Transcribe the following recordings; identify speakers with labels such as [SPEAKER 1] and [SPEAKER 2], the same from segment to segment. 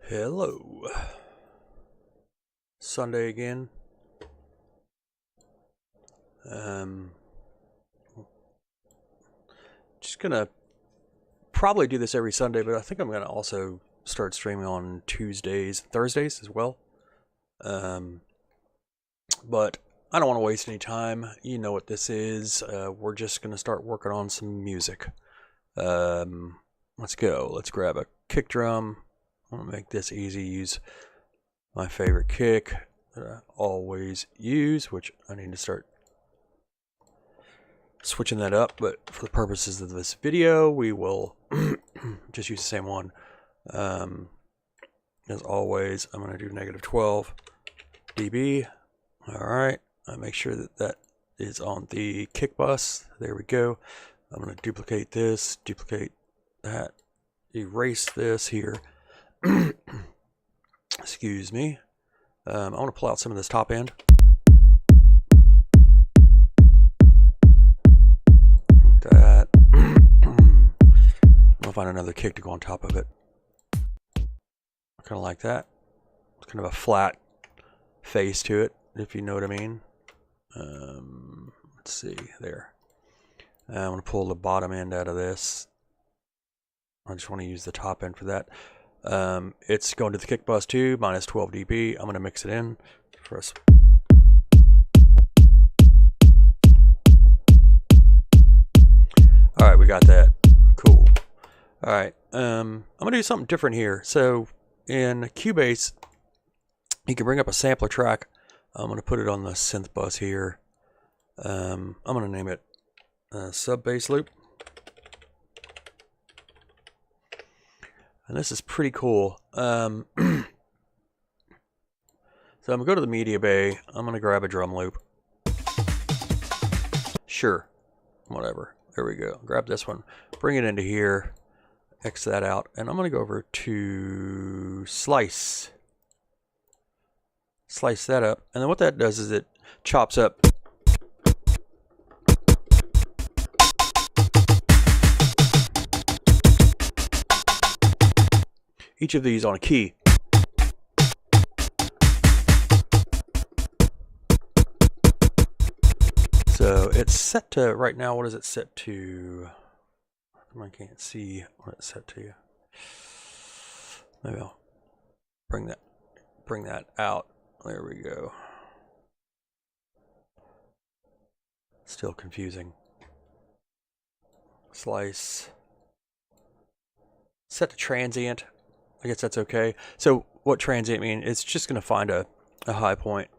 [SPEAKER 1] Hello. Sunday again. Just gonna probably do this every Sunday, but I think I'm gonna also start streaming on Tuesdays, Thursdays as well. But I don't want to waste any time. You know what this is. We're just gonna start working on some music. Let's go. Let's grab a kick drum. I want to make this easy. Use my favorite kick that I always use, which I need to start switching that up, but for the purposes of this video, we will just use the same one. As always, I'm going to do -12 dB. Alright, I make sure that that is on the kick bus. There we go. I'm going to duplicate this, duplicate that, erase this here. Excuse me. I want to pull out some of this top end. That. I'm gonna find another kick to go on top of it. Kind of like that. It's kind of a flat face to it, if you know what I mean. Let's see there. I'm gonna pull the bottom end out of this. I just want to use the top end for that. It's going to the kick bus too, -12 dB. I'm gonna mix it in for us. Alright, we got that. Cool. Alright, I'm going to do something different here. So, in Cubase, you can bring up a sampler track. I'm going to put it on the synth bus here. I'm going to name it sub bass loop. And this is pretty cool. So I'm going to go to the media bay. I'm going to grab a drum loop. Sure. Whatever. There we go. Grab this one, bring it into here, X that out, and I'm going to go over to slice. Slice that up, and then what that does is it chops up each of these on a key. So it's set to, right now, what is it set to? I can't see what it's set to. Maybe I'll bring that out. There we go. Still confusing. Slice. Set to transient. I guess that's okay. So what transient mean? It's just going to find a high point,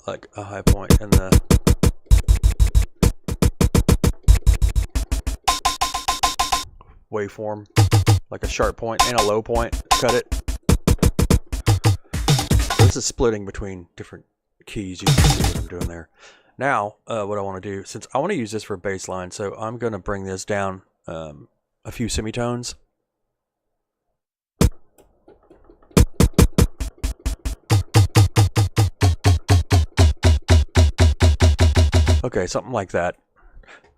[SPEAKER 1] like a high point in the waveform, like a sharp point and a low point. Cut it. So this is splitting between different keys. You can see what I'm doing there. Now, what I want to do, since I want to use this for bass line, so I'm going to bring this down a few semitones. Okay, something like that.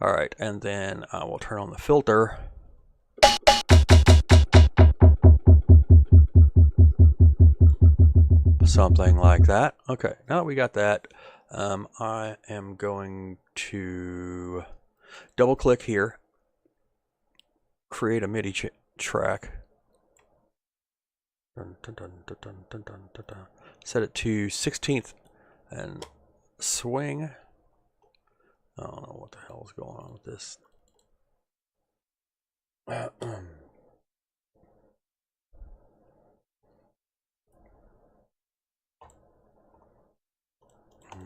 [SPEAKER 1] All right, and then I will turn on the filter. Something like that. Okay, now that we got that, I am going to double click here, create a MIDI track, set it to 16th and swing. I don't know what the hell is going on with this.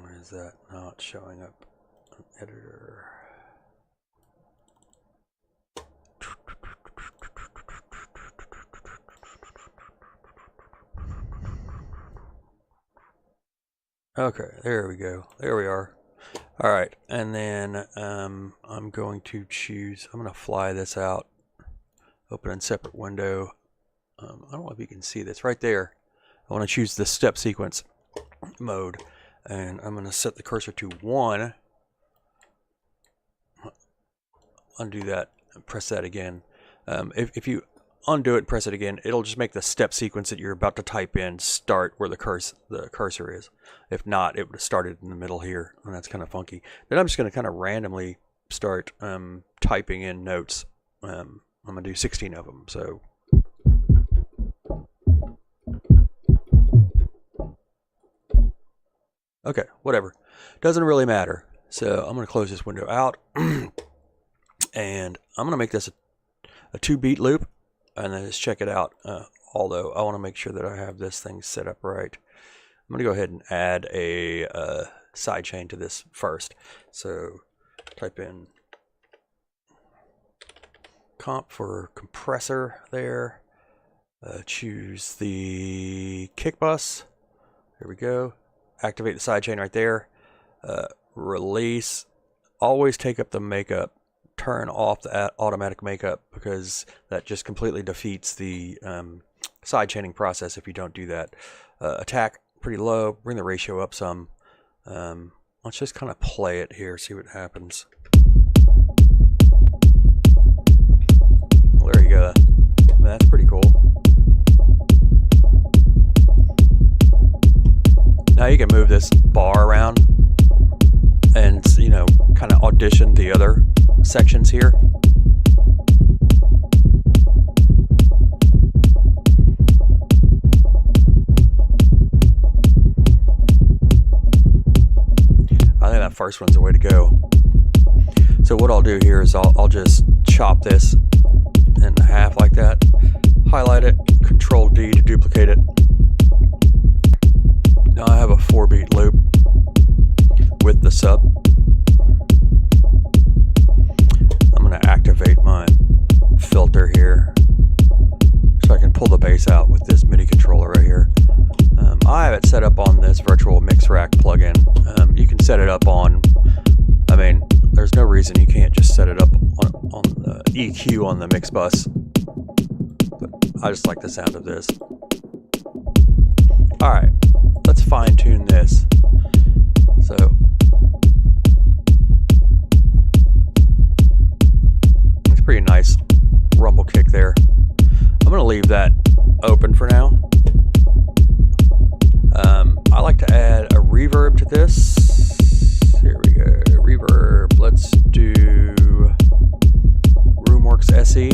[SPEAKER 1] Where is that? Not showing up. Editor. Okay, there we go. There we are. All right, and then I'm going to choose. I'm going to fly this out. Open in separate window. I don't know if you can see this right there. I want to choose the step sequence mode, and I'm going to set the cursor to 1. Undo that and press that again. If you undo it and press it again, it'll just make the step sequence that you're about to type in start where the cursor is. If not, it would have started in the middle here, and that's kind of funky. Then I'm just going to kind of randomly start typing in notes. I'm going to do 16 of them. So okay, whatever. Doesn't really matter. So I'm going to close this window out, and I'm going to make this a 2-beat loop, and then just check it out. Although I want to make sure that I have this thing set up right. I'm going to go ahead and add a sidechain to this first. So type in comp for compressor there. Choose the kick bus. There we go. Activate the sidechain right there. Release. Always take up the makeup. Turn off the automatic makeup, because that just completely defeats the sidechaining process if you don't do that. Attack pretty low. Bring the ratio up some. Let's just kind of play it here, see what happens. Well, there you go. That's pretty cool. Now you can move this bar around and, you know, kind of audition the other sections here. I think that first one's the way to go. So what I'll do here is I'll just chop this in half like that, highlight it, Control D to duplicate it. Now I have a 4-beat loop with the sub. I'm going to activate my filter here so I can pull the bass out with this MIDI controller right here. I have it set up on this virtual mix rack plugin. You can set it up on, I mean, there's no reason you can't just set it up on the EQ on the mix bus. But I just like the sound of this. Alright, let's fine tune this. So it's pretty nice rumble kick there. I'm going to leave that open for now. I like to add a reverb to this. Here we go, reverb. Let's do Roomworks SE.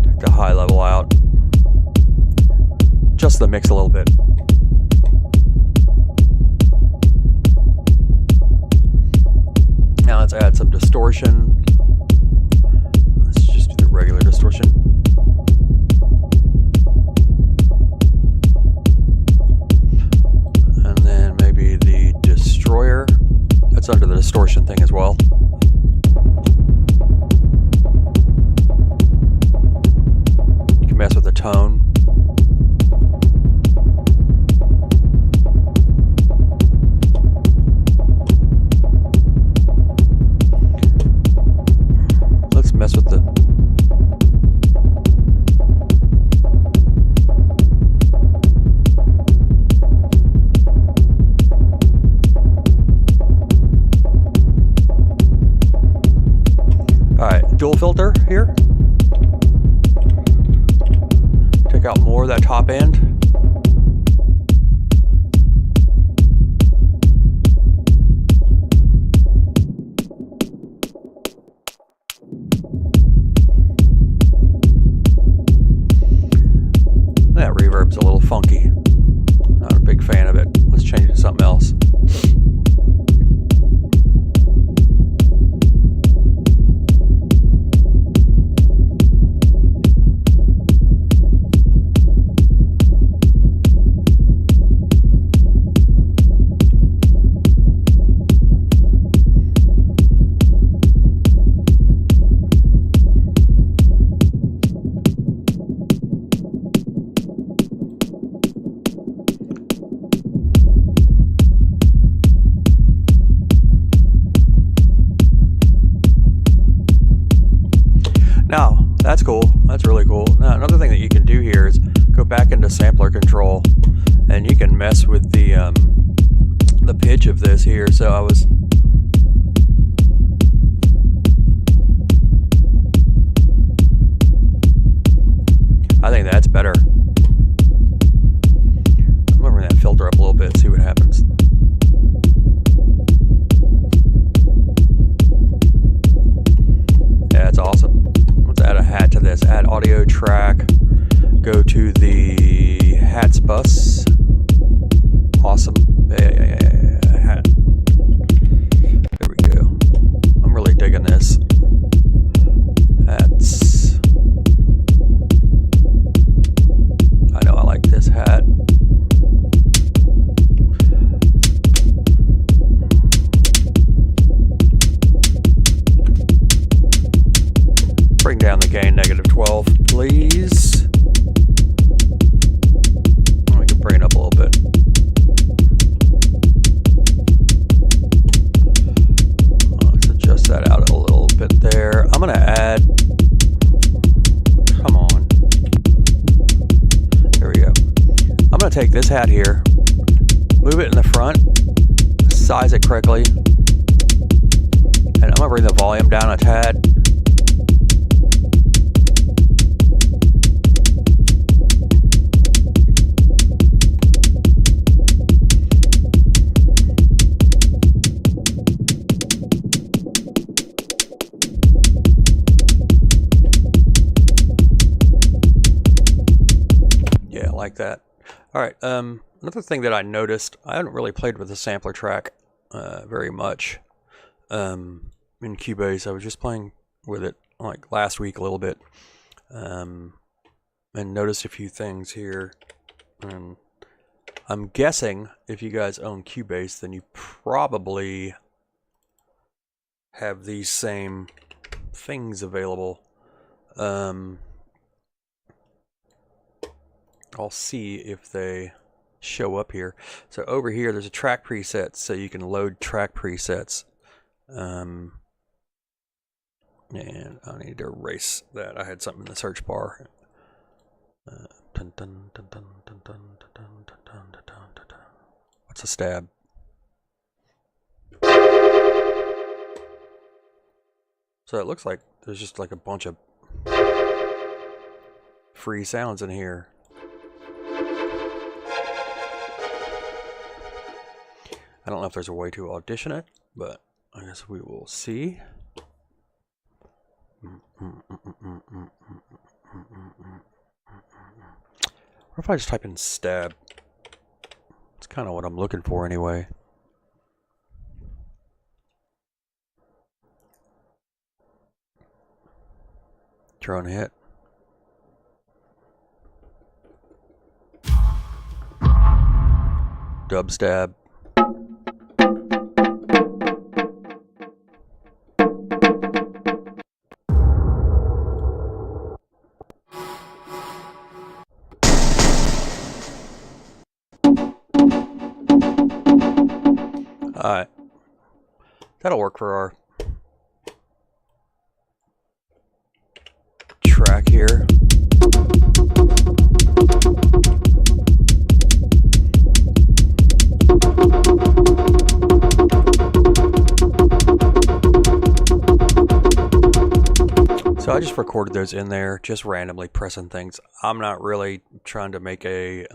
[SPEAKER 1] Take the high level out. Just the mix a little bit. Now let's add some distortion. Let's just do the regular distortion. And then maybe the destroyer. That's under the distortion thing as well. You can mess with the tone. Mess with the alright, dual filter here. Take out more of that top end. That reverb's a little funky. Not a big fan of it. Let's change it to something else. Now, that's cool. That's really cool. Now, another thing that you can do here is go back into sampler control and you can mess with the pitch of this here. So I think that's better. I'm gonna bring that filter up a little bit, see what happens. Yeah, it's awesome. Let's add a hat to this. Add audio track. Go to the hats bus. Awesome. Yeah, hat. There we go. I'm really digging this. Hats. I know I like this hat. Bring down the gain -12, please. We can bring it up a little bit. Let's adjust that out a little bit there. I'm going to add, come on. There we go. I'm going to take this hat here, move it in the front, size it correctly, and I'm going to bring the volume down a tad. Like that. All right. Another thing that I noticed, I haven't really played with the sampler track very much in Cubase. I was just playing with it like last week a little bit, and noticed a few things here. And I'm guessing if you guys own Cubase, then you probably have these same things available. I'll see if they show up here. So over here, there's a track presets, so you can load track presets. And I need to erase that. I had something in the search bar. What's a stab? So it looks like there's just like a bunch of free sounds in here. I don't know if there's a way to audition it, but I guess we will see. What if I just type in stab? It's kind of what I'm looking for anyway. Drone hit. Dub stab. Alright, that'll work for our track here. So I just recorded those in there, just randomly pressing things. I'm not really trying to make a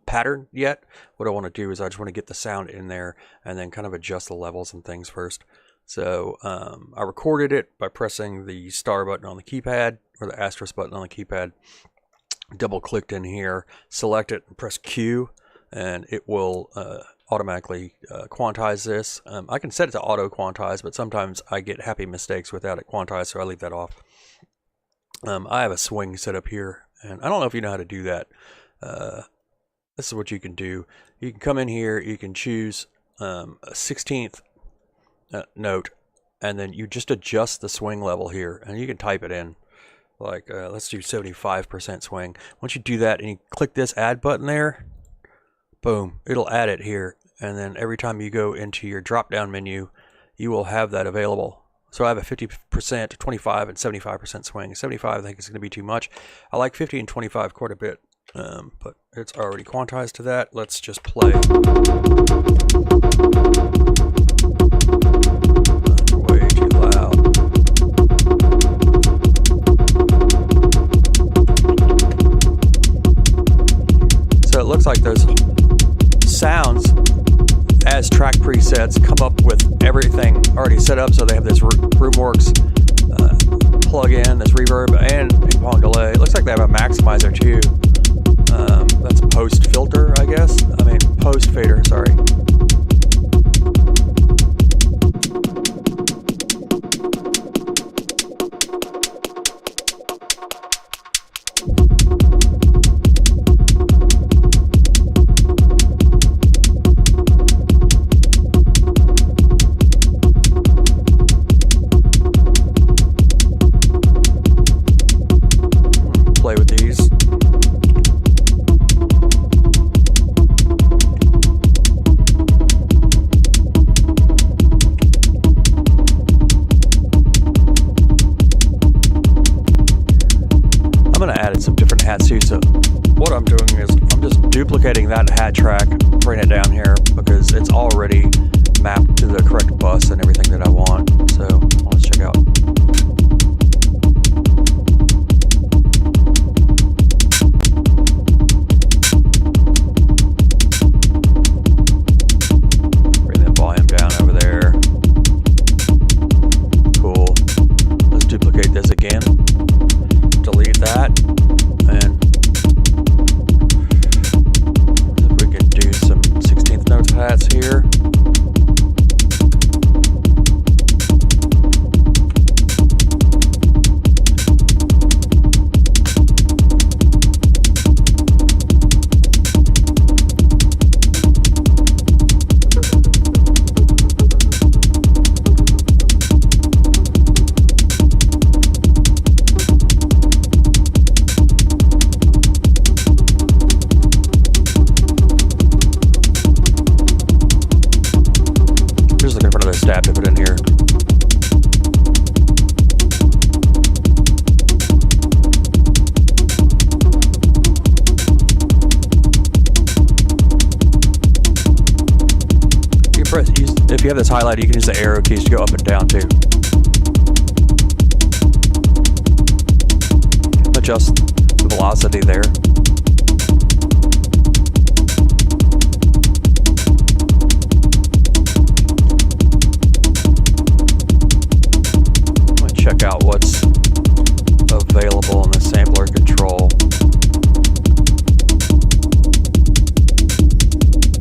[SPEAKER 1] pattern yet. What I want to do is I just want to get the sound in there and then kind of adjust the levels and things first. So I recorded it by pressing the star button on the keypad or the asterisk button on the keypad, double clicked in here, select it and press Q, and it will automatically quantize this. I can set it to auto quantize, but sometimes I get happy mistakes without it quantized, so I leave that off. I have a swing set up here, and I don't know if you know how to do that. This is what you can do. You can come in here, you can choose a 16th note, and then you just adjust the swing level here, and you can type it in. Like, let's do 75% swing. Once you do that and you click this add button there, boom, it'll add it here. And then every time you go into your drop down menu, you will have that available. So I have a 50%, 25, and 75% swing. 75 I think is going to be too much. I like 50 and 25 quite a bit. but it's already quantized to that. Let's just play. That's way too loud. So it looks like those sounds as track presets come up with everything already set up. So they have this Roomworks plug-in, this reverb, and ping pong delay. It looks like they have a maximizer too. That's post filter, I guess. I mean, post fader, sorry. Play with these. I'm going to add some different hats too. So what I'm doing is I'm just duplicating that hat track, bringing it down here because it's already mapped to the correct bus and everything that I want. So let's check out. Bring the volume down over there. Cool. Let's duplicate this again. Delete that, and if we can do some 16th notes hats here. Stab to put in here. You press if you have this highlighted, you can use the arrow keys to go up and down too. Adjust the velocity there. Check out what's available in the sampler control.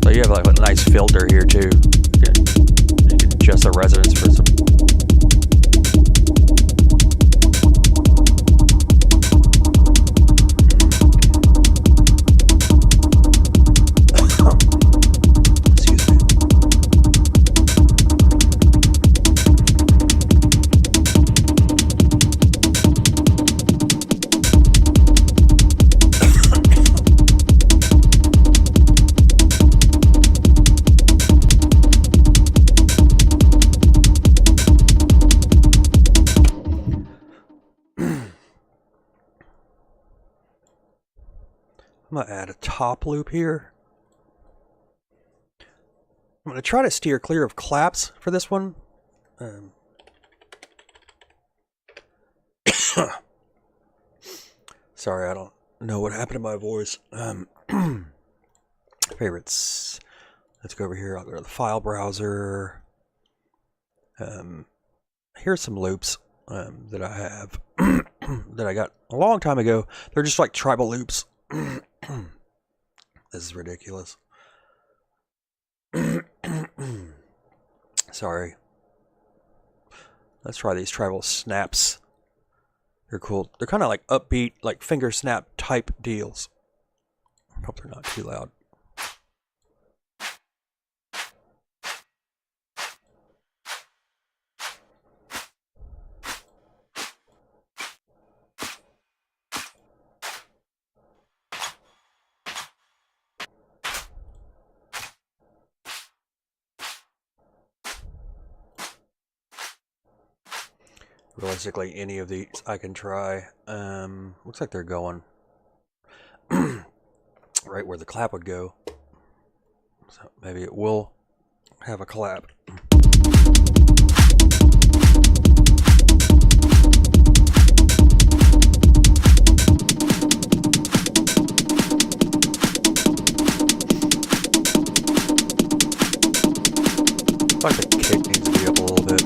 [SPEAKER 1] So you have like a nice filter here too. You can adjust the resonance for some. Excuse me. I'm going to add a top loop here. I'm going to try to steer clear of claps for this one. Sorry, I don't know what happened to my voice. Favorites. Let's go over here. I'll go to the file browser. Here's some loops that I have that I got a long time ago. They're just like tribal loops. This is ridiculous. Sorry. Let's try these tribal snaps. They're cool. They're kind of like upbeat, like finger snap type deals. I hope they're not too loud. Realistically, any of these I can try. Looks like they're going. right where the clap would go. So maybe it will have a clap. I think the kick needs to be up a little bit.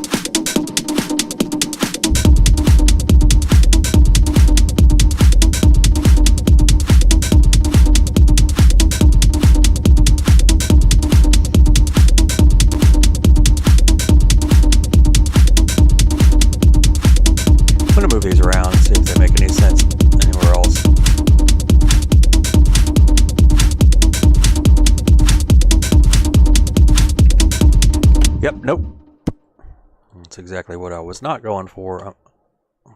[SPEAKER 1] I'm gonna move these around and see if they make any sense anywhere else. Yep, nope. That's exactly what I was not going for. I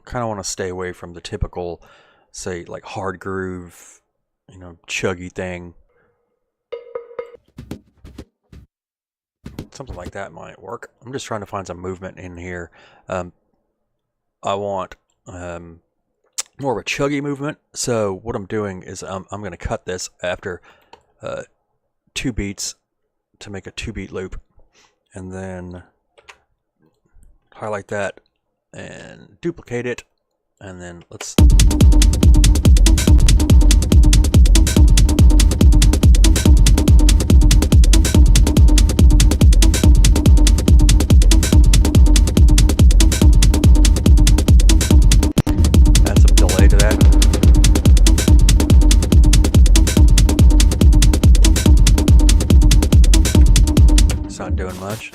[SPEAKER 1] kind of want to stay away from the typical, say, like hard groove, you know, chuggy thing. Something like that might work. I'm just trying to find some movement in here. I want more of a chuggy movement. So what I'm doing is I'm going to cut this after 2 beats to make a 2-beat loop, and then highlight that and duplicate it, and then let's add some delay to that. It's not doing much.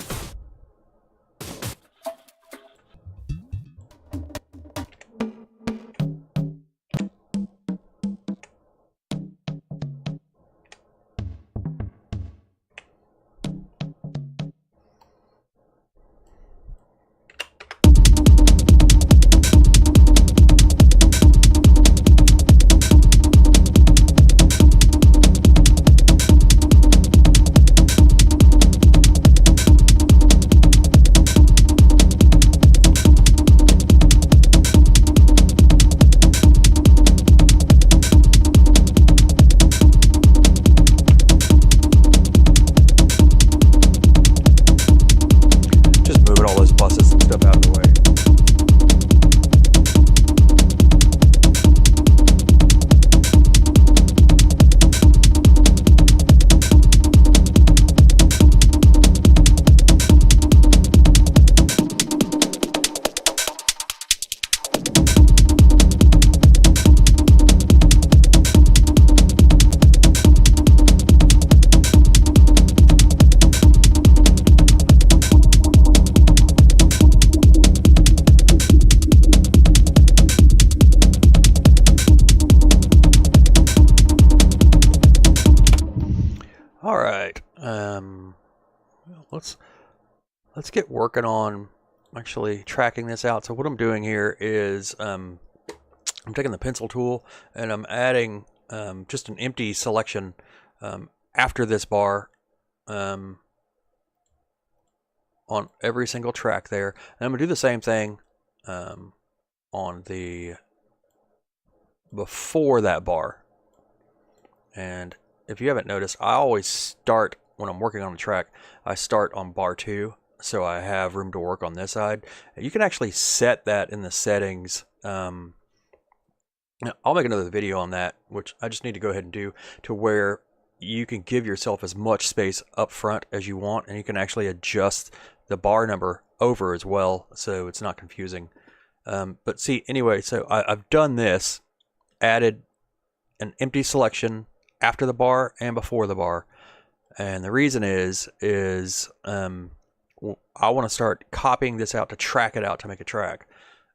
[SPEAKER 1] All right, let's get working on actually tracking this out. So what I'm doing here is I'm taking the pencil tool and I'm adding just an empty selection after this bar on every single track there. And I'm gonna do the same thing on the before that bar. And if you haven't noticed, I always start when I'm working on a track, I start on bar 2, so I have room to work on this side. And you can actually set that in the settings. I'll make another video on that, which I just need to go ahead and do, to where you can give yourself as much space up front as you want, and you can actually adjust the bar number over as well, so it's not confusing. But see, anyway, so I've done this, added an empty selection after the bar and before the bar, and the reason is I want to start copying this out to track it out to make a track.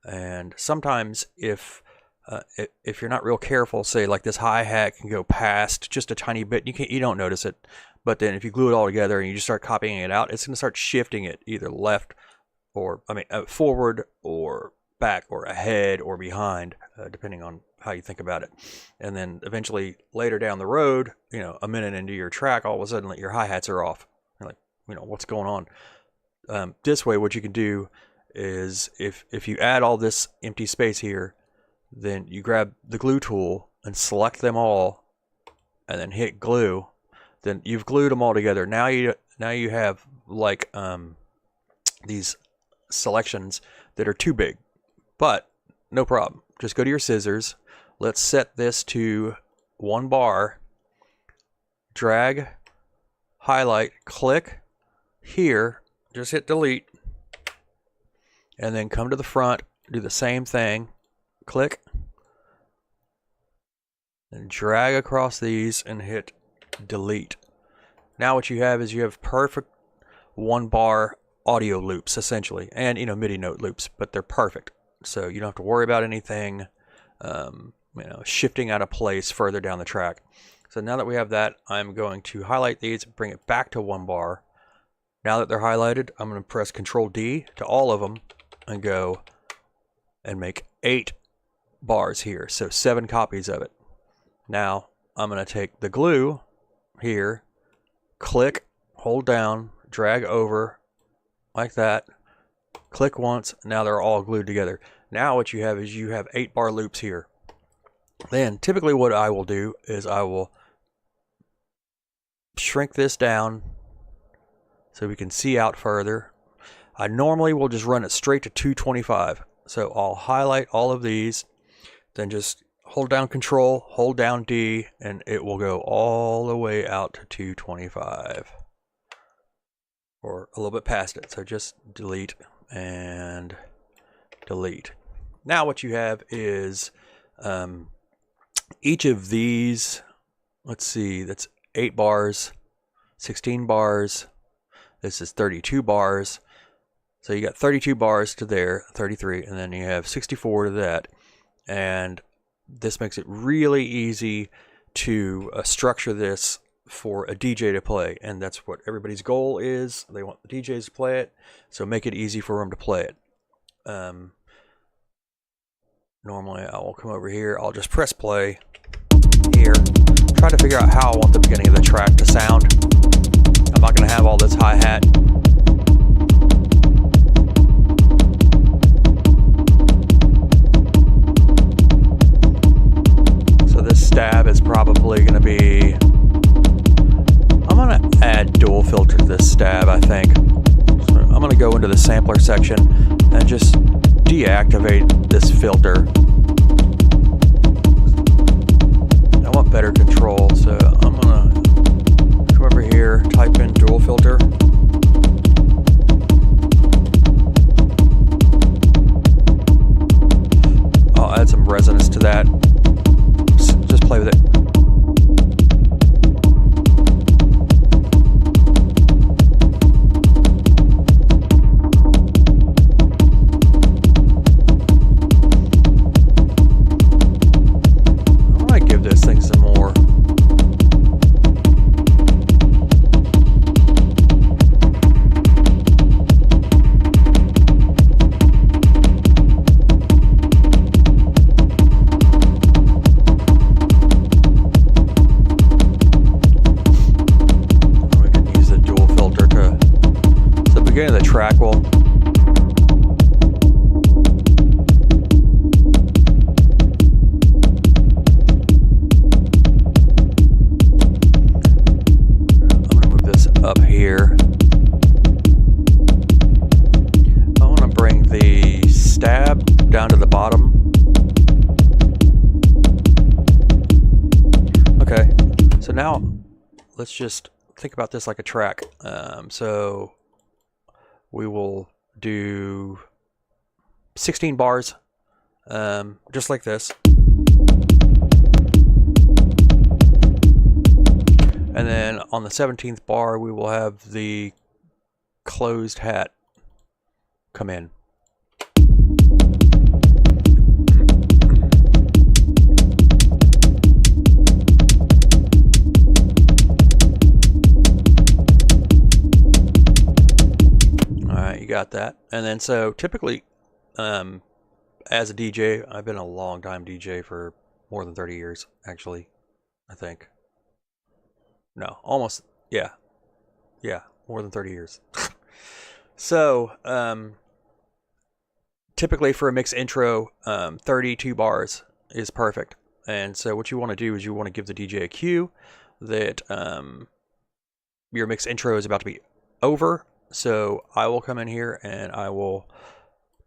[SPEAKER 1] And sometimes if you're not real careful, say like this hi-hat can go past just a tiny bit, you don't notice it, but then if you glue it all together and you just start copying it out, it's going to start shifting it either left or forward or back or ahead or behind, depending on how you think about it. And then eventually later down the road, a minute into your track, all of a sudden your hi-hats are off. You're like, what's going on? This way, what you can do is if you add all this empty space here, then you grab the glue tool and select them all and then hit glue, then you've glued them all together. Now you have like these selections that are too big, but no problem. Just go to your scissors. Let's set this to 1 bar. Drag, highlight, click here, just hit delete, and then come to the front, do the same thing, click, and drag across these and hit delete. Now what you have is you have perfect 1 bar audio loops essentially, and MIDI note loops, but they're perfect. So you don't have to worry about anything shifting out of place further down the track. So now that we have that, I'm going to highlight these, bring it back to 1 bar. Now that they're highlighted, I'm going to press Control D to all of them and go and make 8 bars here. So 7 copies of it. Now I'm going to take the glue here, click, hold down, drag over like that, click once. Now they're all glued together. Now what you have is you have 8 bar loops here. Then typically what I will do is I will shrink this down so we can see out further. I normally will just run it straight to 225. So I'll highlight all of these, then just hold down Control, hold down D, and it will go all the way out to 225. Or a little bit past it. So just delete and delete. Now what you have is each of these, let's see, that's 8 bars, 16 bars, this is 32 bars. So you got 32 bars to there, 33, and then you have 64 to that. And this makes it really easy to structure this for a DJ to play. And that's what everybody's goal is. They want the DJs to play it, so make it easy for them to play it. Normally I will come over here, I'll just press play here, try to figure out how I want the beginning of the track to sound. I'm not going to have all this hi-hat. So this stab is probably going to be, I'm going to add dual filter to this stab, I think. So I'm going to go into the sampler section and just deactivate this filter. I want better control, so I'm gonna come over here, type in dual filter. I'll add some resonance to that. Just play with it. Beginning of the track will I'm going to move this up here. I want to bring the stab down to the bottom. Okay, so now let's just think about this like a track. So we will do 16 bars, just like this. And then on the 17th bar, we will have the closed hat come in. You got that. And then so typically as a DJ, I've been a long time DJ for more than 30 years actually, I think. No, almost, yeah, more than 30 years. So typically for a mix intro, 32 bars is perfect. And so what you want to do is you want to give the DJ a cue that your mix intro is about to be over. So I will come in here and I will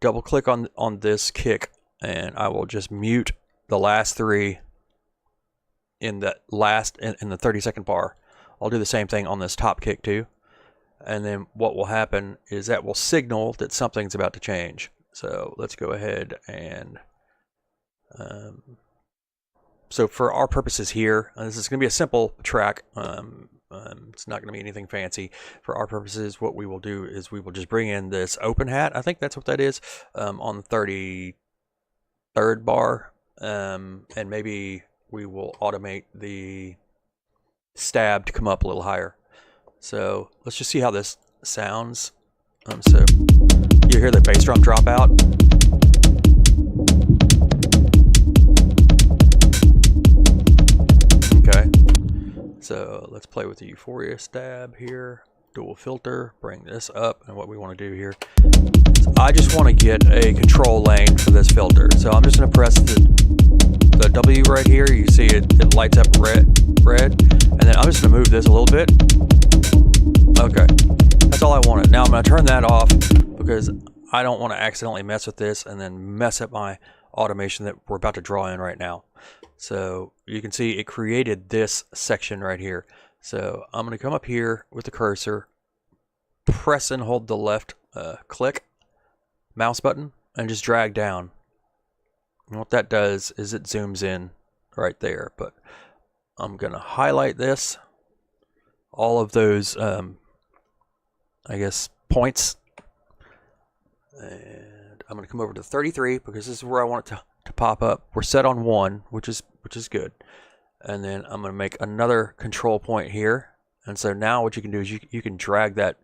[SPEAKER 1] double click on this kick, and I will just mute the last three in the 30-second bar. I'll do the same thing on this top kick too. And then what will happen is that will signal that something's about to change. So let's go ahead and so for our purposes here, this is going to be a simple track. It's not going to be anything fancy. For our purposes, what we will do is we will just bring in this open hat. I think that's what that is, on the 33rd bar. And maybe we will automate the stab to come up a little higher. So let's just see how this sounds. So you hear the bass drum drop out. Okay, so let's play with the Euphoria stab here. Dual filter, bring this up, and what we want to do here is I just want to get a control lane for this filter. So I'm just going to press the W right here. You see it lights up red, and then I'm just going to move this a little bit. Okay, that's all I wanted. Now I'm going to turn that off because I don't want to accidentally mess with this and then mess up my automation that we're about to draw in right now. So you can see it created this section right here. So I'm going to come up here with the cursor, press and hold the left click mouse button, and just drag down. And what that does is it zooms in right there. But I'm going to highlight this, all of those I guess points, and I'm going to come over to 33 because this is where I want it to pop up. We're set on 1, which is good. And then I'm going to make another control point here. And so now what you can do is you can drag that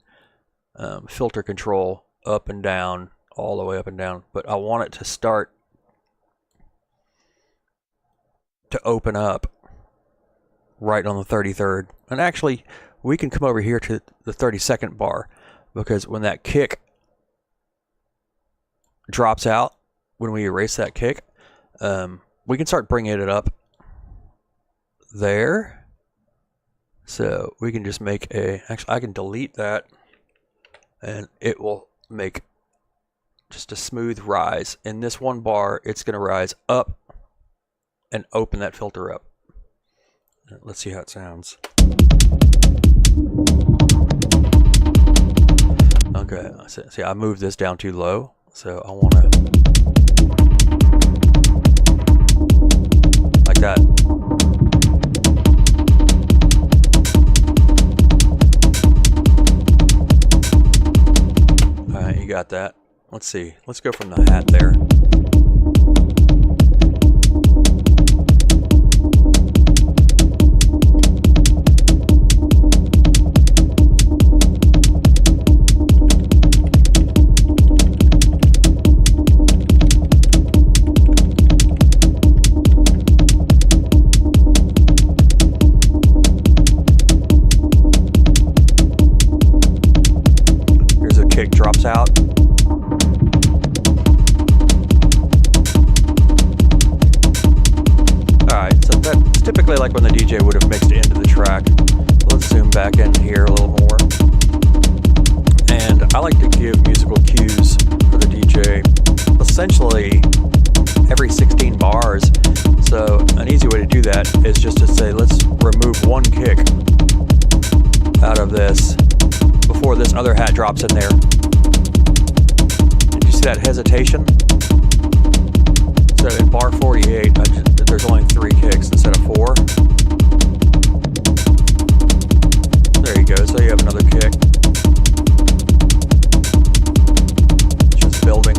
[SPEAKER 1] filter control up and down, all the way up and down. But I want it to start to open up right on the 33rd. And actually, we can come over here to the 32nd bar, because when that kick drops out, when we erase that kick, we can start bringing it up there. So we can just make actually I can delete that, and it will make just a smooth rise. In this one bar, it's going to rise up and open that filter up. Let's see how it sounds. Okay, see, I moved this down too low, so I want to, like that. All right, you got that. Let's see. Let's go from the hat there. Drops out. Alright, so that's typically like when the DJ would have mixed it into the track. Let's zoom back in here a little more. And I like to give musical cues for the DJ essentially every 16 bars. So an easy way to do that is just to say, let's remove one kick out of this before this other hat drops in there. That hesitation. So in bar 48, there's only 3 kicks instead of 4. There you go. So you have another kick. Just building.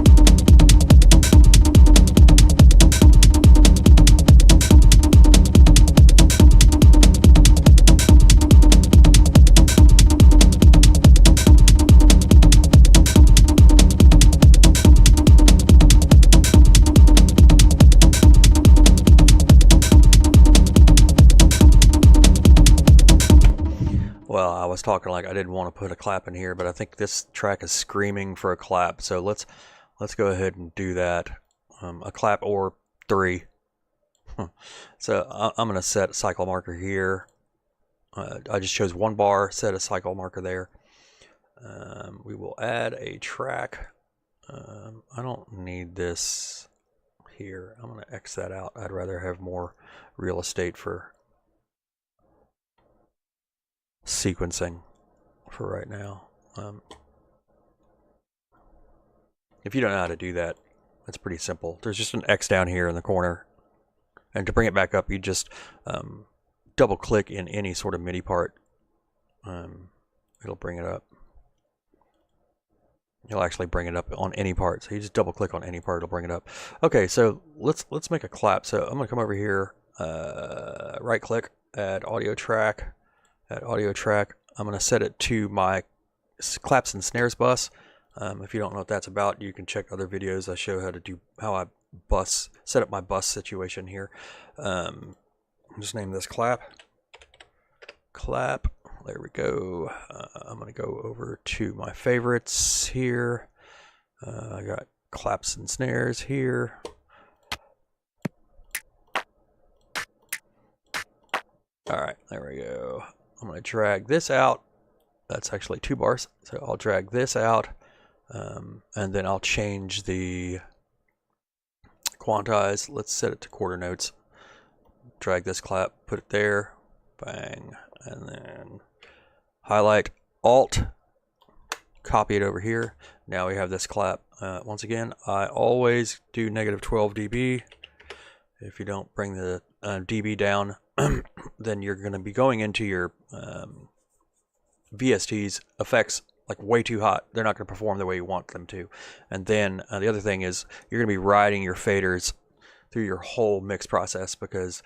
[SPEAKER 1] Well, I was talking like I didn't want to put a clap in here, but I think this track is screaming for a clap. So let's go ahead and do that. A clap or 3. So I'm going to set a cycle marker here. I just chose one bar, set a cycle marker there. We will add a track. I don't need this here. I'm going to X that out. I'd rather have more real estate for sequencing for right now. If you don't know how to do that, it's pretty simple. There's just an X down here in the corner. And to bring it back up, you just double click in any sort of MIDI part. It'll bring it up. You'll actually bring it up on any part. So you just double click on any part, it'll bring it up. Okay, so let's make a clap. So I'm gonna come over here, right click, add audio track, add audio track. I'm gonna set it to my claps and snares bus. If you don't know what that's about, you can check other videos. I show how I set up my bus situation here. Just name this clap. There we go. I'm going to go over to my favorites here. I got claps and snares here. All right, there we go. I'm going to drag this out. That's actually 2 bars. So I'll drag this out, and then I'll change the quantize. Let's set it to quarter notes. Drag this clap, put it there, bang, and then highlight, Alt, copy it over here. Now we have this clap. Once again, I always do -12 dB. If you don't bring the dB down, then you're going to be going into your VST's effects like way too hot. They're not going to perform the way you want them to. And then the other thing is you're going to be riding your faders through your whole mix process, because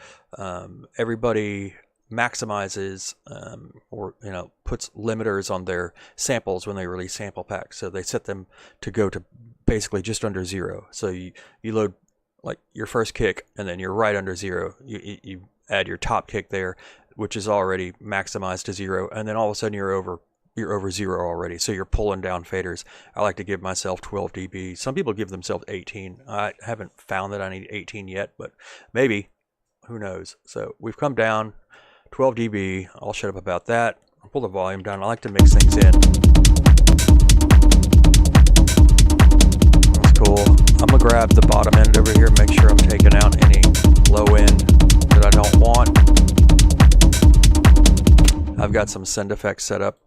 [SPEAKER 1] everybody maximizes or puts limiters on their samples when they release sample packs. So they set them to go to basically just under 0. So you load like your first kick and then you're right under 0. You add your top kick there, which is already maximized to 0, and then all of a sudden you're over 0 already. So you're pulling down faders. I like to give myself 12 dB. Some people give themselves 18. I haven't found that I need 18 yet, but maybe, who knows. So we've come down 12 dB. I'll shut up about that. I'll pull the volume down. I like to mix things in. That's cool. I'm gonna grab the bottom end over here, make sure I'm taking out any low end that I don't want. I've got some send effects set up.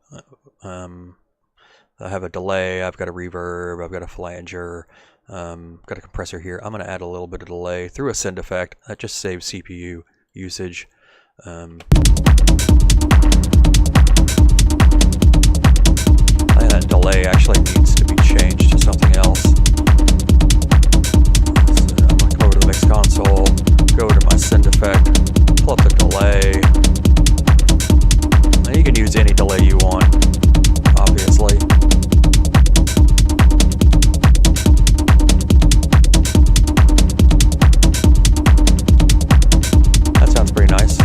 [SPEAKER 1] I have a delay, I've got a reverb, I've got a flanger, got a compressor here. I'm going to add a little bit of delay through a send effect. That just saves CPU usage. That delay actually needs to be changed to something else. So I'm going to go over to the mix console, go over to my send effect, pull up the delay. Now you can use any delay you want, obviously. That sounds pretty nice.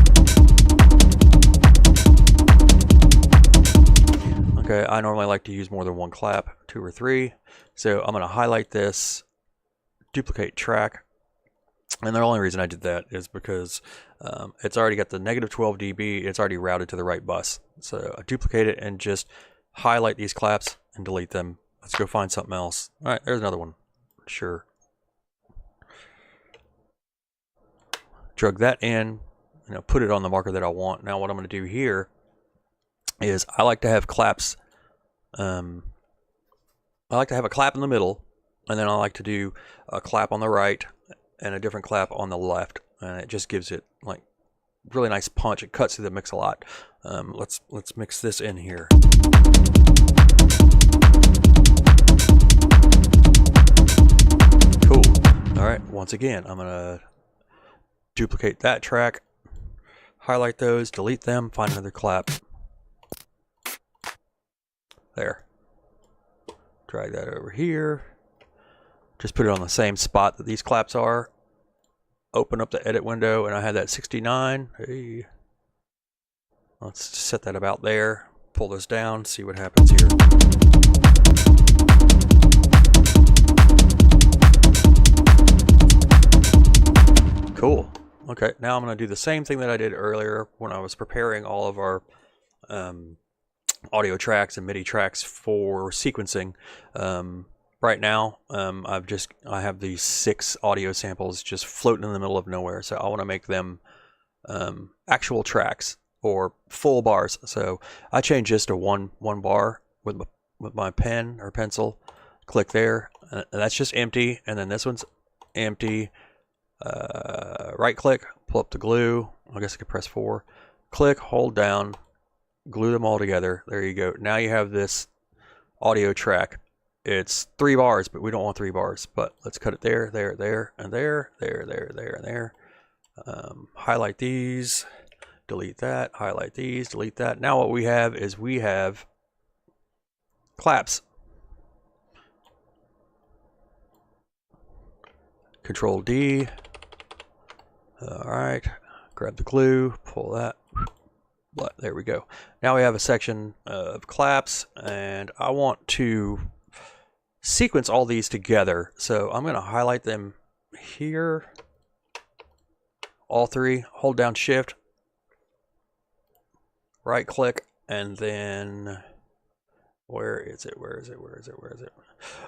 [SPEAKER 1] Okay, I normally like to use more than one clap, 2 or 3. So I'm going to highlight this, duplicate track. And the only reason I did that is because it's already got the -12 dB. It's already routed to the right bus. So I duplicate it and just highlight these claps and delete them. Let's go find something else. All right, there's another one. Sure. Drag that in, put it on the marker that I want. Now what I'm going to do here is I like to have claps. I like to have a clap in the middle, and then I like to do a clap on the right and a different clap on the left, and it just gives it like really nice punch. It cuts through the mix a lot. Let's mix this in here. Cool. All right, once again, I'm gonna duplicate that track, highlight those, delete them, find another clap. There. Drag that over here. Just put it on the same spot that these claps are. Open up the edit window, and I had that 69. Hey. Let's set that about there. Pull this down, see what happens here. Cool. Okay, now I'm going to do the same thing that I did earlier when I was preparing all of our audio tracks and MIDI tracks for sequencing. Right now, I have these 6 audio samples just floating in the middle of nowhere, so I want to make them actual tracks or full bars. So I changed this to one bar with my pen or pencil. Click there, and that's just empty, and then this one's empty. Right click, pull up the glue. I guess I could press 4. Click, hold down, glue them all together. There you go. Now you have this audio track. It's 3 bars, but we don't want 3 bars. But let's cut it there, there, there, and there, there, there, there, and there. Highlight these, delete that, highlight these, delete that. Now what we have is we have claps. Control D. All right, grab the glue, pull that. There we go. Now we have a section of claps, and I want to sequence all these together. So I'm going to highlight them here. All 3. Hold down Shift, right click, and then where is it?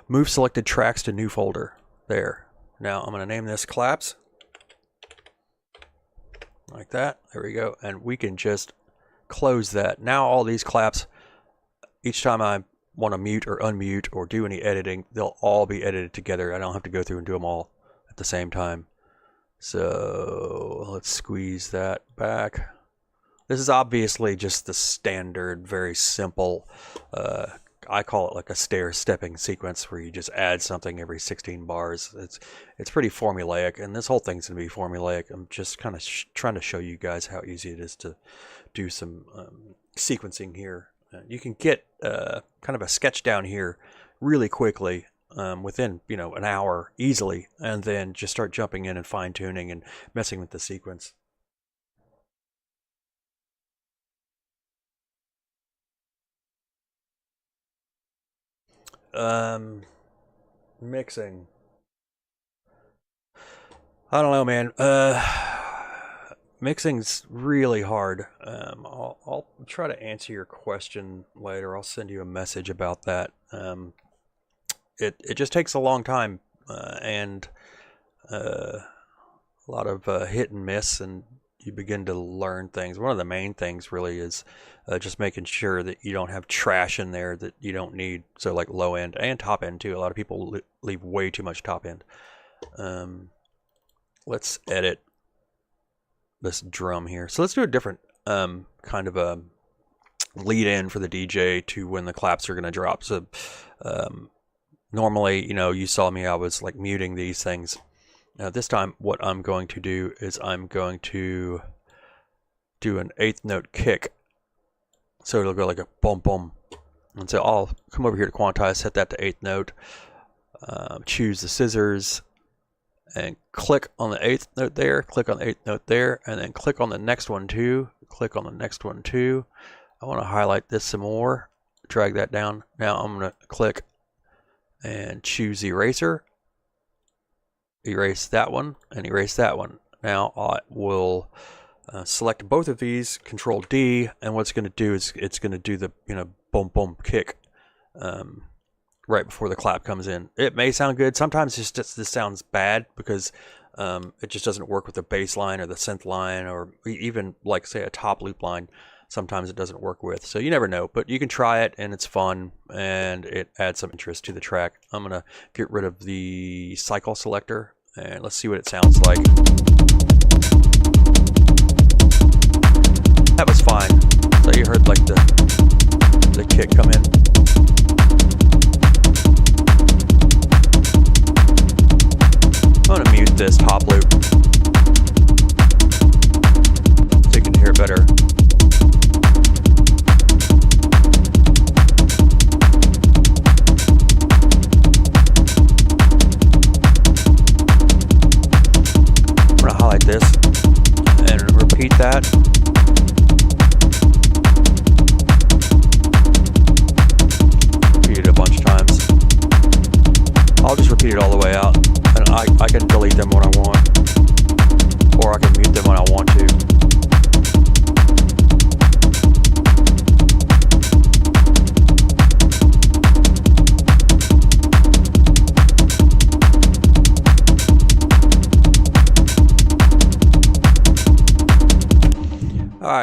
[SPEAKER 1] Move selected tracks to new folder. There. Now I'm going to name this claps. Like that. There we go. And we can just close that. Now all these claps, each time I want to mute or unmute or do any editing, they'll all be edited together. I don't have to go through and do them all at the same time. So let's squeeze that back. This is obviously just the standard, very simple, I call it like a stair-stepping sequence where you just add something every 16 bars. It's pretty formulaic, and this whole thing's going to be formulaic. I'm just kind of trying to show you guys how easy it is to do some sequencing here. You can get kind of a sketch down here really quickly within an hour easily, and then just start jumping in and fine-tuning and messing with the sequence. Mixing. I don't know, man. Mixing's really hard. I'll try to answer your question later. I'll send you a message about that. It just takes a long time and a lot of hit and miss, and you begin to learn things. One of the main things really is just making sure that you don't have trash in there that you don't need. So like low end and top end too. A lot of people leave way too much top end. Let's edit this drum here. So let's do a different kind of a lead in for the DJ to when the claps are going to drop. So normally, you saw me, I was like muting these things. This time what I'm going to do is I'm going to do an 8th note kick. So it'll go like a boom boom. And so I'll come over here to quantize, set that to 8th note, choose the scissors, and click on the 8th note there, click on the 8th note there, and then click on the next one too, click on the next one too. I want to highlight this some more, drag that down. Now I'm going to click and choose eraser, erase that one, and erase that one. Now I will select both of these, Control D, and what's going to do is it's going to do the boom boom kick right before the clap comes in. It may sound good. Sometimes this sounds bad because it just doesn't work with the bass line or the synth line, or even like say a top loop line. Sometimes it doesn't work with. So you never know, but you can try it and it's fun and it adds some interest to the track. I'm going to get rid of the cycle selector and let's see what it sounds like. That was fine. So you heard like the kick come in. I'm going to mute this top loop so you can hear it better. I'm going to highlight this and repeat that. Repeat it a bunch of times. I'll just repeat it all the way out. And I can delete them when I want, or I can mute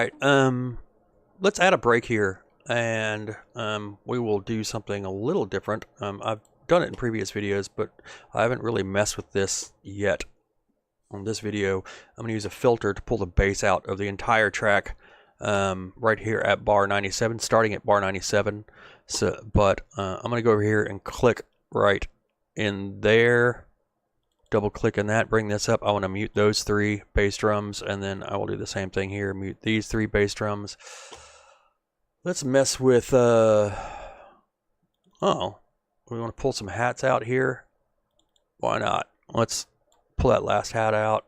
[SPEAKER 1] right, let's add a break here, and we will do something a little different. I've done it in previous videos, but I haven't really messed with this yet. On this video, I'm going to use a filter to pull the bass out of the entire track, right here at bar 97, starting at bar 97. But I'm going to go over here and click right in there, double click on that, bring this up. I want to mute those 3 bass drums, and then I will do the same thing here, mute these 3 bass drums. Let's mess with oh, we want to pull some hats out here. Why not? Let's pull that last hat out.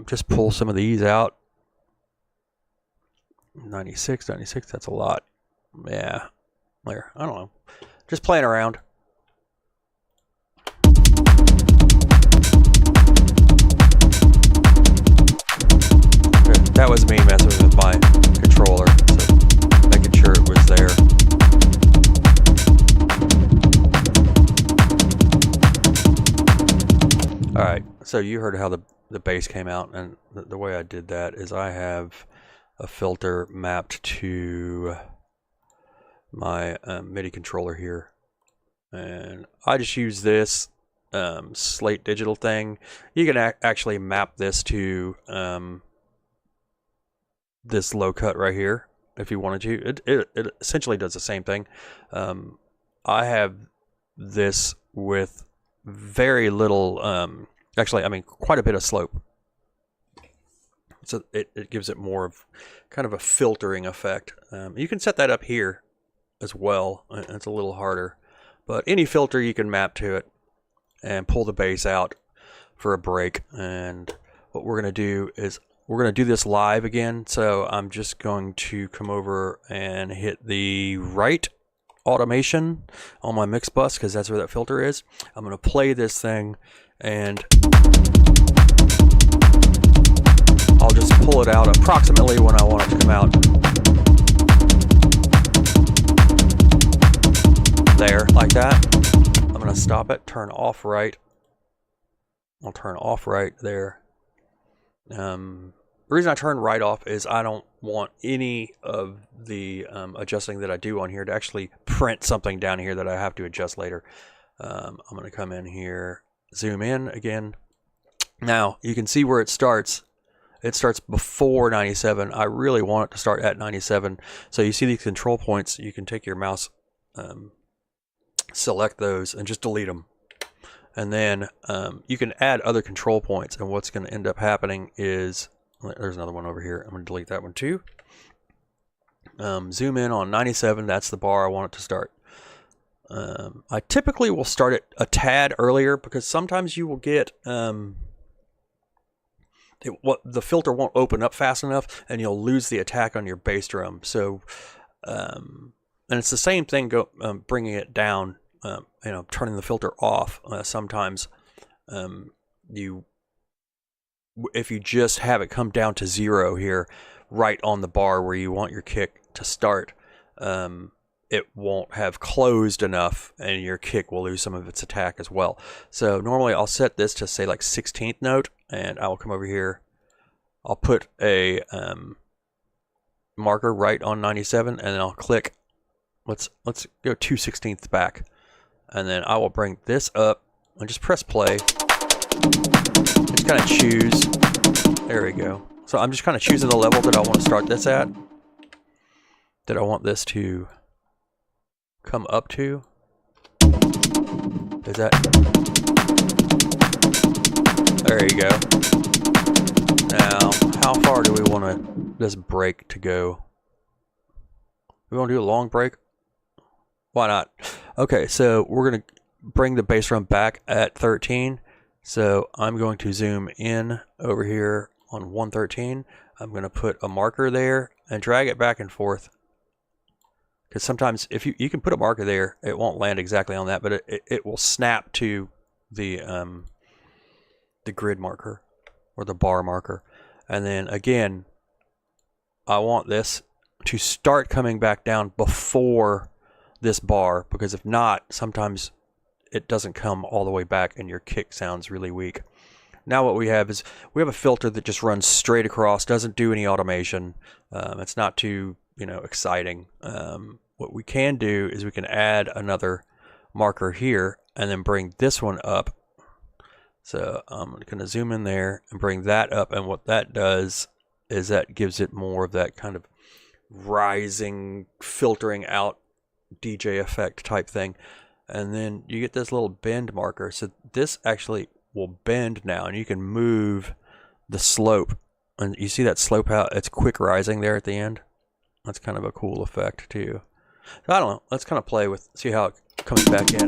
[SPEAKER 1] Just pull some of these out. 96, that's a lot. Yeah, there, I don't know, just playing around. That was me messing with my controller, so making sure it was there. Alright, so you heard how the bass came out, and the way I did that is I have a filter mapped to my MIDI controller here, and I just use this Slate Digital thing. You can actually map this to this low cut right here if you wanted to. It essentially does the same thing. I have this with very little, actually, I mean, quite a bit of slope. So it gives it more of kind of a filtering effect. You can set that up here as well. It's a little harder, but any filter you can map to it and pull the bass out for a break. And what we're going to do is we're going to do this live again. So I'm just going to come over and hit the right automation on my mix bus, because that's where that filter is. I'm going to play this thing, and I'll just pull it out approximately when I want it to come out. There, like that. I'm going to stop it, turn off right. I'll turn off right there. The reason I turn right off is I don't want any of the adjusting that I do on here to actually print something down here that I have to adjust later. I'm going to come in here, zoom in again. Now you can see where it starts. It starts before 97. I really want it to start at 97. So you see these control points. You can take your mouse, select those, and just delete them. And then you can add other control points. And what's going to end up happening is, there's another one over here. I'm going to delete that one too. Zoom in on 97. That's the bar I want it to start. I typically will start it a tad earlier, because sometimes you will get the filter won't open up fast enough, and you'll lose the attack on your bass drum. So, and it's the same thing. Bringing it down, turning the filter off. Sometimes if you just have it come down to 0 here, right on the bar where you want your kick to start, it won't have closed enough, and your kick will lose some of its attack as well. So normally I'll set this to say like 16th note, and I will come over here. I'll put a marker right on 97, and then I'll click. Let's go 2/16 back, and then I will bring this up and just press play. Just kind of choose. There we go. So I'm just kind of choosing the level that I want to start this at, that I want this to come up to. Is that? There you go. Now, how far do we want this break to go? We want to do a long break? Why not? Okay, so we're going to bring the bass drum back at 13. So I'm going to zoom in over here on 113. I'm going to put a marker there and drag it back and forth. Because sometimes if you can put a marker there, it won't land exactly on that, but it will snap to the grid marker or the bar marker. And then again, I want this to start coming back down before this bar, because if not, sometimes it doesn't come all the way back and your kick sounds really weak. now what we have is we have a filter that just runs straight across, doesn't do any automation. It's not too, exciting. What we can do is we can add another marker here and then bring this one up. So I'm going to zoom in there and bring that up, and what that does is that gives it more of that kind of rising, filtering out DJ effect type thing. And then you get this little bend marker. So this actually will bend now, and you can move the slope. And you see that slope out? It's quick rising there at the end. That's kind of a cool effect too. So I don't know. Let's kind of play with, see how it comes back in.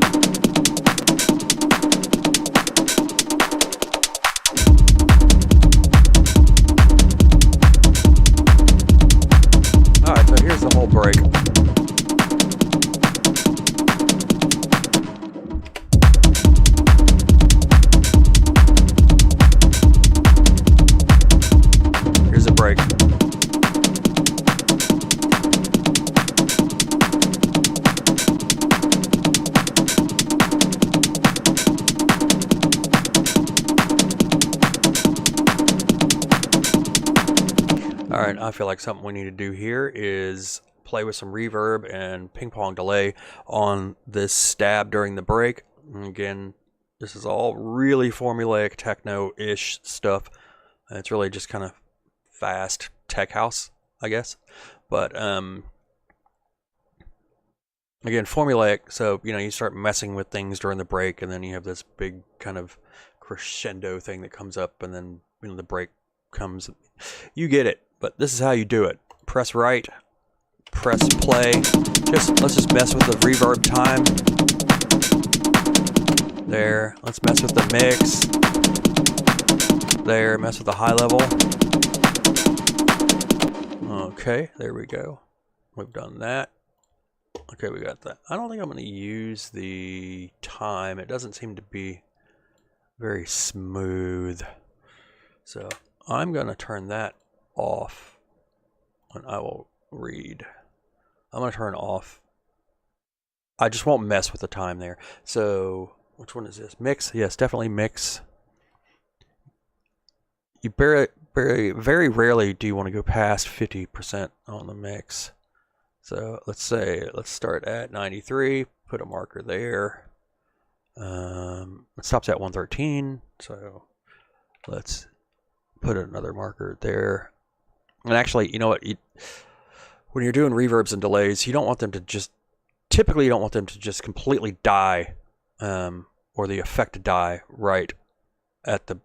[SPEAKER 1] Alright, so here's the whole break. Here's a break. Alright, I feel like something we need to do here is play with some reverb and ping pong delay on this stab during the break. And again, this is all really formulaic techno-ish stuff. It's really just kind of fast tech house, I guess. But again, formulaic, so you start messing with things during the break, and then you have this big kind of crescendo thing that comes up, and then the break comes. You get it. But this is how you do it. Press right, press play. Let's just mess with the reverb time. There. Let's mess with the mix. There. Mess with the high level. Okay, there we go. We've done that. Okay, we got that. I don't think I'm going to use the time. It doesn't seem to be very smooth. So I'm going to turn that off, and I will read. I'm going to turn off. I just won't mess with the time there. So which one is this? Mix? Yes, definitely mix. You very rarely do you want to go past 50% on the mix. So let's start at 93, put a marker there. It stops at 113, so let's put another marker there. And actually, you know what? When you're doing reverbs and delays, you don't want them to just, typically you don't want them to just completely die, or the effect to die right at the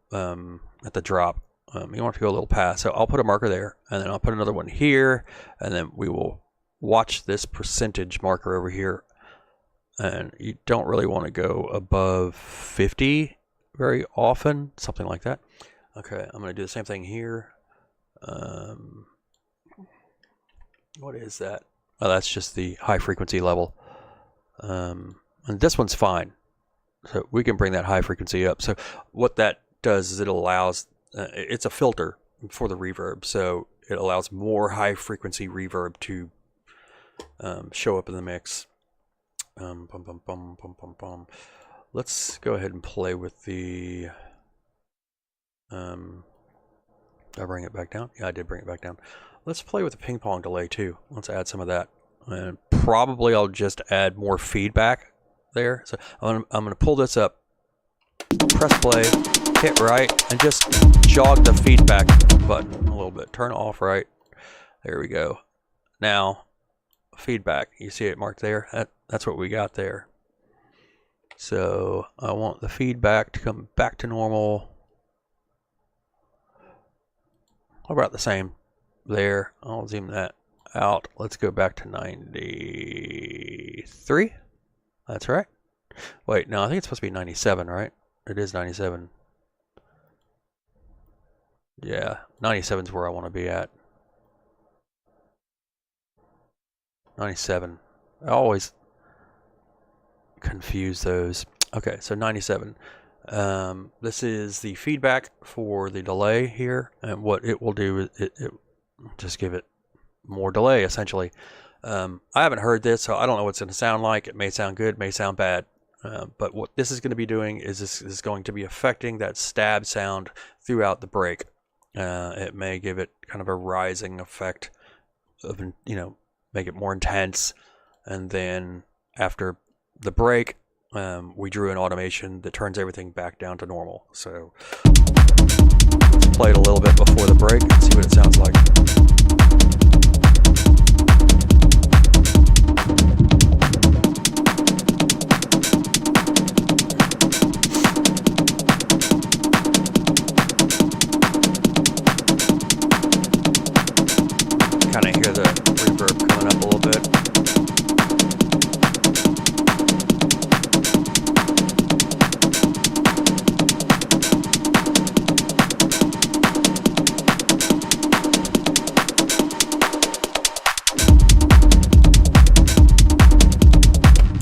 [SPEAKER 1] drop. You want to go a little past. So I'll put a marker there, and then I'll put another one here, and then we will watch this percentage marker over here. And you don't really want to go above 50 very often, something like that. Okay, I'm going to do the same thing here. What is that? Oh, that's just the high frequency level. And this one's fine. So we can bring that high frequency up. So what that does is it allows, it's a filter for the reverb. So it allows more high frequency reverb to show up in the mix. Bum, bum, bum, bum, bum, bum. Let's go ahead and play with the, did I bring it back down? Yeah, I did bring it back down. Let's play with the ping pong delay too. Let's add some of that. And probably I'll just add more feedback there. So I'm gonna pull this up, press play, hit right, and just jog the feedback button a little bit. Turn off right. There we go. Now, feedback. You see it marked there? That's what we got there. So I want the feedback to come back to normal. About the same there. I'll zoom that out. Let's go back to 93. That's right. Wait, no, I think it's supposed to be 97, right? It is 97. Yeah, 97 is where I want to be at. 97. I always confuse those. Okay, so 97. This is the feedback for the delay here, and what it will do is it just give it more delay essentially. I haven't heard this, so I don't know what it's going to sound like. It may sound good, may sound bad. But what this is going to be doing is this is going to be affecting that stab sound throughout the break. It may give it kind of a rising effect of, make it more intense. And then after the break, we drew an automation that turns everything back down to normal. So let's play it a little bit before the break and see what it sounds like. Kind of hear the reverb coming up a little bit.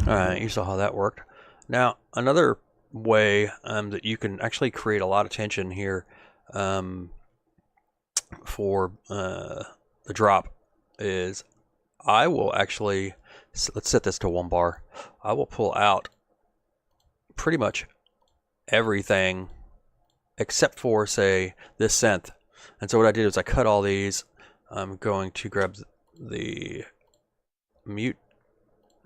[SPEAKER 1] Alright, you saw how that worked. Now, another way that you can actually create a lot of tension here for the drop is I will actually, let's set this to 1 bar. I will pull out pretty much everything except for, say, this synth. And so what I did is I cut all these. I'm going to grab the mute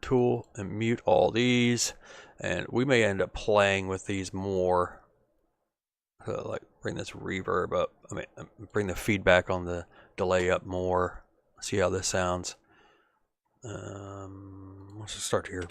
[SPEAKER 1] tool and mute all these, and we may end up playing with these more. Like bring this reverb up, bring the feedback on the delay up more. See how this sounds. Let's just start here.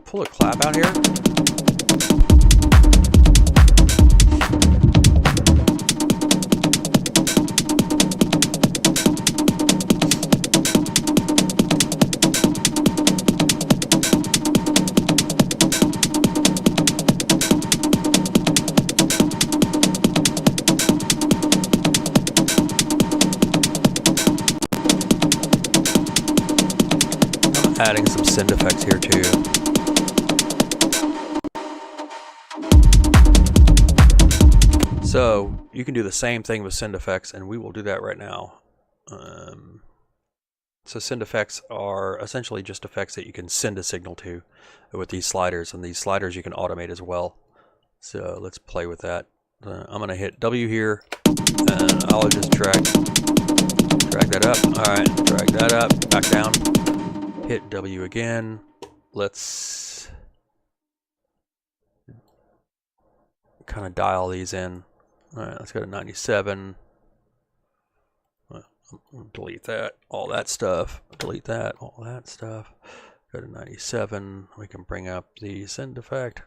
[SPEAKER 1] Pull a clap out here. I'm adding some synth effects here too. So you can do the same thing with synth effects, and we will do that right now. So synth effects are essentially just effects that you can send a signal to with these sliders, and these sliders you can automate as well. So let's play with that. I'm going to hit W here, and I'll just drag that up. All right, drag that up, back down. Hit W again. Let's kind of dial these in. All right, let's go to 97. Delete that, all that stuff. Delete that, all that stuff. Go to 97. We can bring up the synth effect.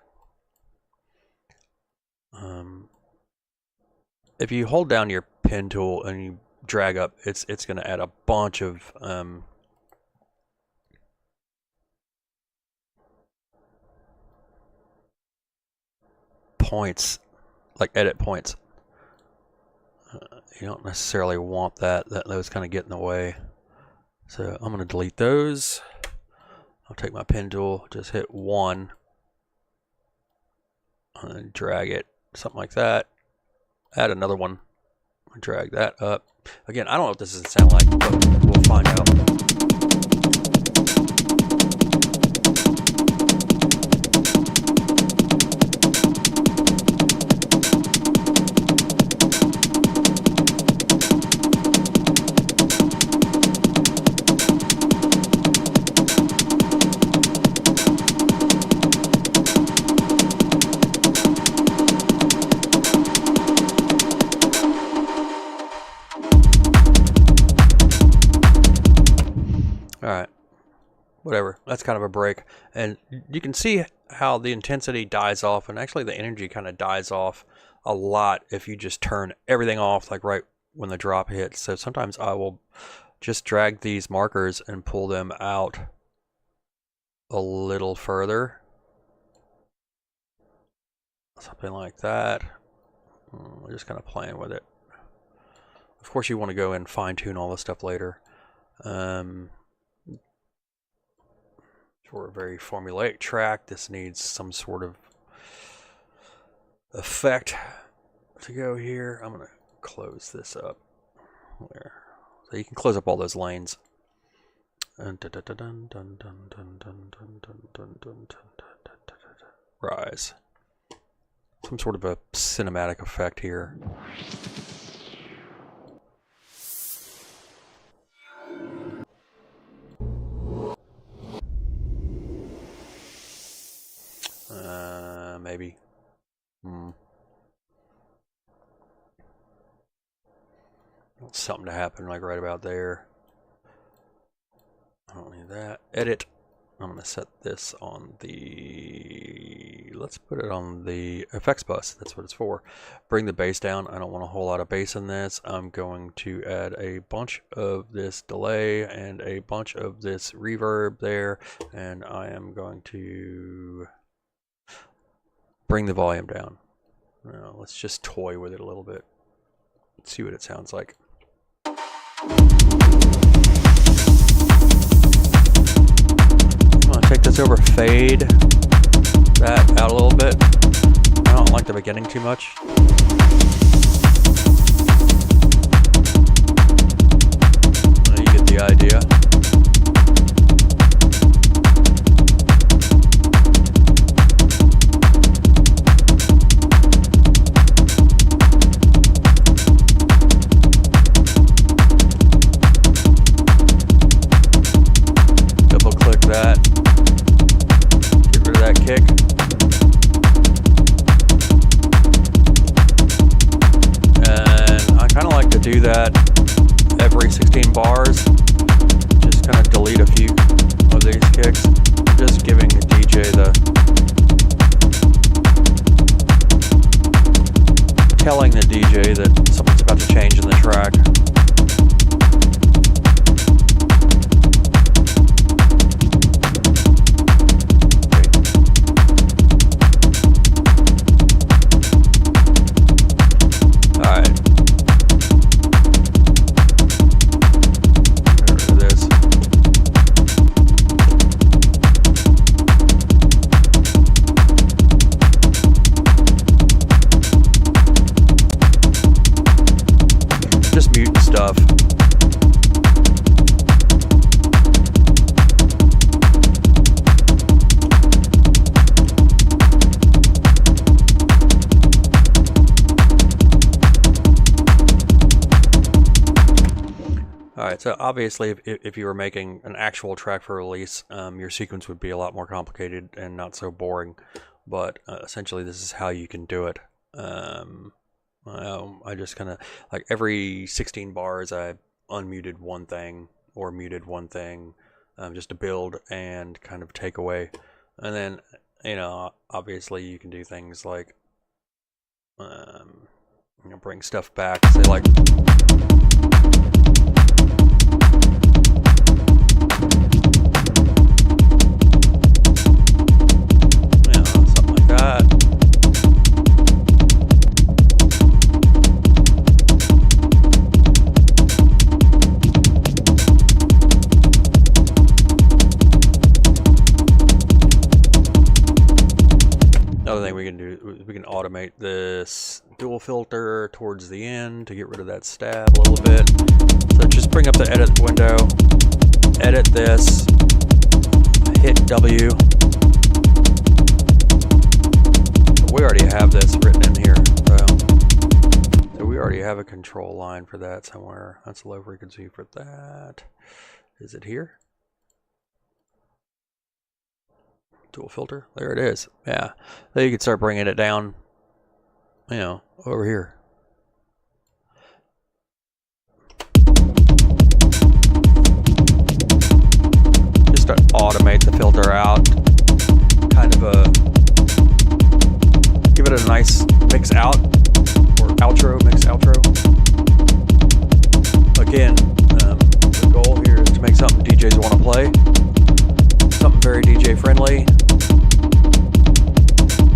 [SPEAKER 1] If you hold down your pen tool and you drag up, it's going to add a bunch of points, like edit points. You don't necessarily want that. Those kind of get in the way. So I'm going to delete those. I'll take my pen tool, just hit 1, and drag it, something like that. Add another one, drag that up. Again, I don't know what this is sound like, but we'll find out. Alright, whatever, that's kind of a break, and you can see how the intensity dies off, and actually the energy kind of dies off a lot if you just turn everything off like right when the drop hits. So sometimes I will just drag these markers and pull them out a little further, something like that. We're just kind of playing with it. Of course, you want to go and fine tune all this stuff later. For a very formulaic track, this needs some sort of effect to go here. I'm going to close this up. There. So you can close up all those lanes. Rise. Some sort of a cinematic effect here. Maybe. Something to happen like right about there. I don't need that. Edit. I'm going to set this on the... Let's put it on the effects bus. That's what it's for. Bring the bass down. I don't want a whole lot of bass in this. I'm going to add a bunch of this delay and a bunch of this reverb there. And I am going to bring the volume down. Now, let's just toy with it a little bit. Let's see what it sounds like. Take this over, fade that out a little bit. I don't like the beginning too much. You get the idea. Double click that. Kick. And I kind of like to do that every 16 bars. Just kind of delete a few of these kicks. Just giving the DJ telling the DJ that something's about to change in the track. So obviously, if you were making an actual track for release, your sequence would be a lot more complicated and not so boring. But essentially, this is how you can do it. I just kind of, like every 16 bars, I unmuted one thing or muted one thing just to build and kind of take away. And then, you know, obviously you can do things like, you know, bring stuff back, say like... Another thing we can do is we can automate this dual filter towards the end to get rid of that stab a little bit. So just bring up the edit window, edit this, hit W. We already have this written in here, so we already have a control line for that somewhere. That's low frequency for that. Is it here? Dual filter, there it is. Yeah, then you can start bringing it down, you know, over here. Just to automate the filter out, kind of give it a nice mix out, or outro, mix outro. Again, the goal here is to make something DJs want to play. Something very DJ friendly.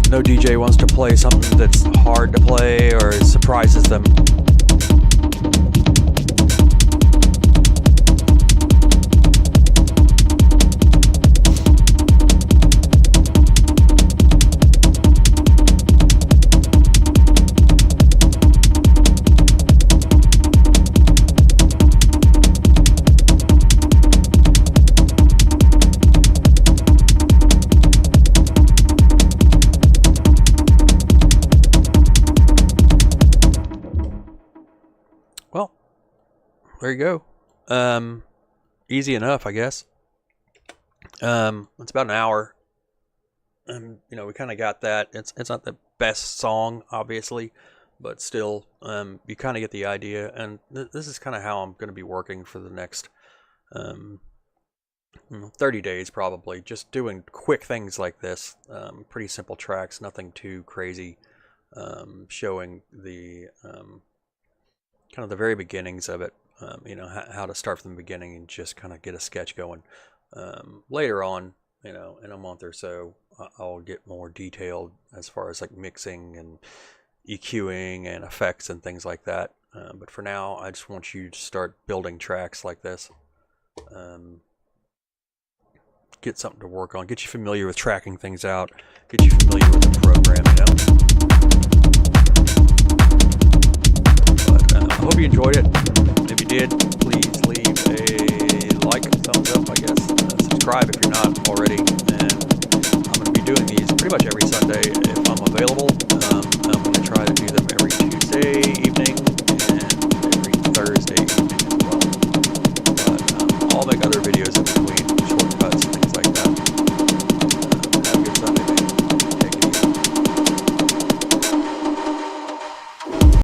[SPEAKER 1] No DJ wants to play something that's hard to play or surprises them. well, there you go. Easy enough, I guess. It's about an hour. You know, we kind of got that. It's not the best song, obviously, but still, you kind of get the idea. And this is kind of how I'm going to be working for the next 30 days, probably. Just doing quick things like this. Pretty simple tracks, nothing too crazy. Showing the kind of the very beginnings of it. You know, how to start from the beginning and just kind of get a sketch going. Later on, you know, in a month or so, I'll get more detailed as far as like mixing and EQing and effects and things like that. But for now, I just want you to start building tracks like this. Get something to work on, get you familiar with tracking things out, get you familiar with the program, you know.